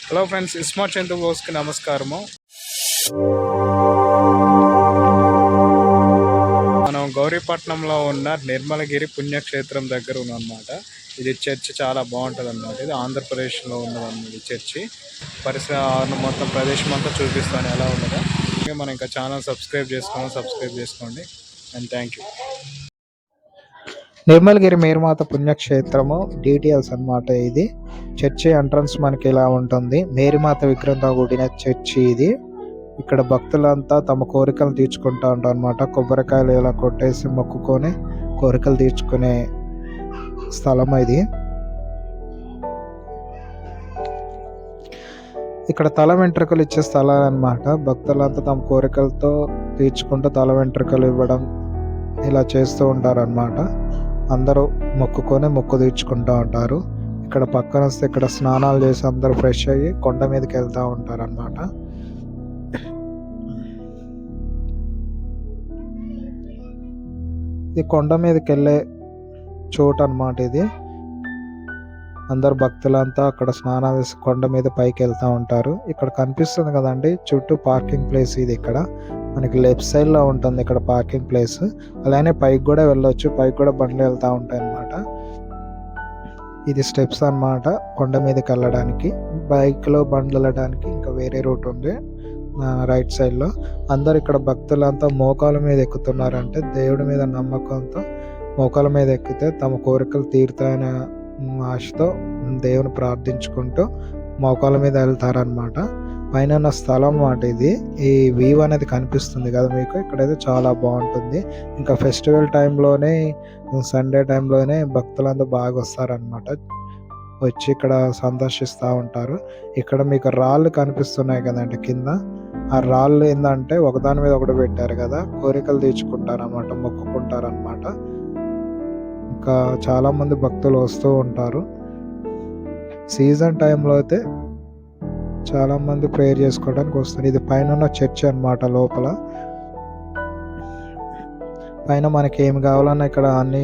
Hello friends, iSmart Chandu బ్లాగ్స్కి నమస్కారము. మనం గౌరీపట్నంలో ఉన్న నిర్మలగిరి పుణ్యక్షేత్రం దగ్గర ఉన్నమాట. ఇది చర్చి చాలా బాగుంటుంది అన్నమాట. ఇది ఆంధ్రప్రదేశ్లో ఉన్నదన్నమాట. ఈ చర్చి పరిసర మొత్తం ప్రదేశం అంతా చూపిస్తాను ఎలా ఉన్నదో. మనం ఇంకా ఛానల్ సబ్స్క్రైబ్ చేసుకోండి అండ్ థ్యాంక్ యూ. నిర్మలగిరి మేరుమాత పుణ్యక్షేత్రము డీటెయిల్స్ అన్నమాట. ఇది చర్చి ఎంట్రన్స్ మనకి ఇలా ఉంటుంది. మేరీమాత విగ్రహంతో కూడిన చర్చి ఇది. ఇక్కడ భక్తులంతా తమ కోరికలు తీర్చుకుంటూ ఉంటారు అనమాట. కొబ్బరికాయలు ఇలా కొట్టేసి మొక్కుకొని కోరికలు తీర్చుకునే స్థలం ఇది. ఇక్కడ తల వెంట్రుకలు ఇచ్చే స్థలాలు అనమాట. భక్తులంతా తమ కోరికలతో తీర్చుకుంటూ తల వెంట్రుకలు ఇవ్వడం ఇలా చేస్తూ ఉంటారు అనమాట. అందరూ మొక్కుకొని మొక్కు తీర్చుకుంటూ ఉంటారు. ఇక్కడ పక్కన వస్తే ఇక్కడ స్నానాలు చేసి అందరూ ఫ్రెష్ అయ్యి కొండ మీదకి వెళ్తూ ఉంటారు అనమాట. ఇది కొండ మీదకి వెళ్ళే చోటు అనమాట. ఇది అందరు భక్తులంతా అక్కడ స్నానాలు చేసి కొండ మీద పైకి వెళ్తూ ఉంటారు. ఇక్కడ కనిపిస్తుంది కదండి చుట్టూ పార్కింగ్ ప్లేస్. ఇది ఇక్కడ మనకి లెఫ్ట్ సైడ్ లో ఉంటుంది ఇక్కడ పార్కింగ్ ప్లేస్. అలానే పైకి కూడా వెళ్ళొచ్చు, పైకి కూడా బండ్లు వెళ్తూ ఉంటాయి అన్నమాట. ఇది స్టెప్స్ అన్నమాట కొండ మీదకి వెళ్ళడానికి. బైక్ లో బండ్లు వెళ్ళడానికి ఇంకా వేరే రూట్ ఉంది రైట్ సైడ్ లో. అందరు ఇక్కడ భక్తులంతా మోకాల మీద ఎక్కుతున్నారంటే దేవుడి మీద నమ్మకంతో మోకాల మీద ఎక్కితే తమ కోరికలు తీరుతాయనే ఆశతో దేవుని ప్రార్థించుకుంటూ మోకాల మీద వెళ్తారనమాట. పైన ఉన్న స్థలం మాట ఇది. ఈ వ్యూ అనేది కనిపిస్తుంది కదా మీకు. ఇక్కడైతే చాలా బాగుంటుంది. ఇంకా ఫెస్టివల్ టైంలోనే సండే టైంలోనే భక్తులంతా బాగా వస్తారనమాట. వచ్చి ఇక్కడ సందర్శిస్తూ ఉంటారు. ఇక్కడ మీకు రాళ్ళు కనిపిస్తున్నాయి కదండి కింద. ఆ రాళ్ళు ఏంటంటే ఒకదాని మీద ఒకటి పెట్టారు కదా, కోరికలు తీర్చుకుంటారనమాట, మొక్కుకుంటారనమాట. ఇంకా చాలా మంది భక్తులు వస్తూ ఉంటారు. సీజన్ టైంలో అయితే చాలా మంది ప్రేయర్ చేసుకోవడానికి వస్తారు. ఇది పైన ఉన్న చర్చ్ అన్నమాట. లోపల పైన మనకి ఏమి కావాలన్నా ఇక్కడ అన్ని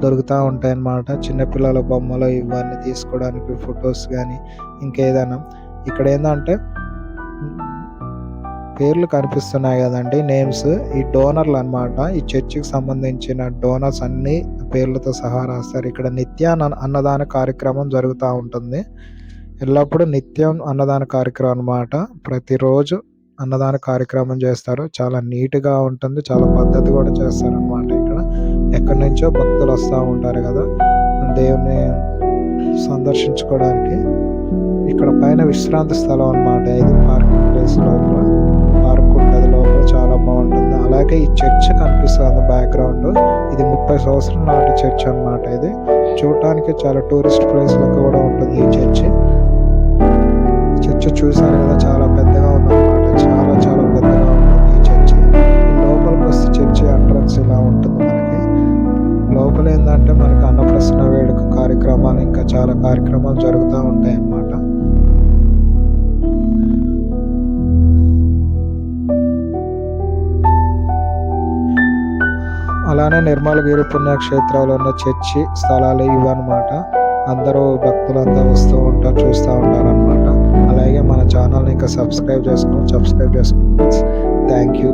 దొరుకుతూ ఉంటాయి అన్నమాట. చిన్నపిల్లల బొమ్మలు ఇవన్నీ తీసుకోవడానికి, ఫొటోస్ కానీ ఇంకేదైనా. ఇక్కడ ఏంటంటే పేర్లు కనిపిస్తున్నాయి కదండి, నేమ్స్. ఈ డోనర్లు అన్నమాట. ఈ చర్చికి సంబంధించిన డోనర్స్ అన్ని పేర్లతో సహా రాస్తారు. ఇక్కడ నిత్య అన్నదాన కార్యక్రమం జరుగుతూ ఉంటుంది. ఎల్లప్పుడూ నిత్యం అన్నదాన కార్యక్రమం అన్నమాట. ప్రతిరోజు అన్నదాన కార్యక్రమం చేస్తారు. చాలా నీట్గా ఉంటుంది, చాలా పద్ధతి కూడా చేస్తారు అన్నమాట. ఇక్కడ ఎక్కడి నుంచో భక్తులు వస్తూ ఉంటారు కదా దేవుని సందర్శించుకోవడానికి. ఇక్కడ పైన విశ్రాంతి స్థలం అన్నమాట. ఇది పార్కింగ్ ప్లేస్. లోపల పార్క్ ఉంటుంది, లోపల చాలా బాగుంటుంది. అలాగే ఈ చర్చ్ కనిపిస్తుంది బ్యాక్గ్రౌండ్. ఇది 30 సంవత్సరాల నాటి చర్చ్ అన్నమాట. ఇది చూడటానికి చాలా టూరిస్ట్ ప్లేస్ లెక్క కూడా ఉంటుంది ఈ చర్చి. చూసారు కదా, చాలా పెద్దగా ఉందన్నమాట. చాలా చాలా పెద్దగా ఉంటుంది ఈ చర్చి. ఈ లోపలికి వస్తే చర్చి ఎంట్రన్స్ ఇలా ఉంటుంది మనకి. లోపల ఏంటంటే మనకి అన్నప్రసన్న వేడుక కార్యక్రమాలు ఇంకా చాలా కార్యక్రమాలు జరుగుతూ ఉంటాయి అన్నమాట. అలానే నిర్మలగిరి పుణ్యక్షేత్రంలో ఉన్న చర్చి స్థలాలు ఇవన్నమాట. అందరూ భక్తులంతా వస్తూ ఉంటారు, చూస్తూ ఉంటారు అనమాట. అలాగే మన ఛానల్ని ఇంకా సబ్స్క్రైబ్ చేసుకోండి. Thank you.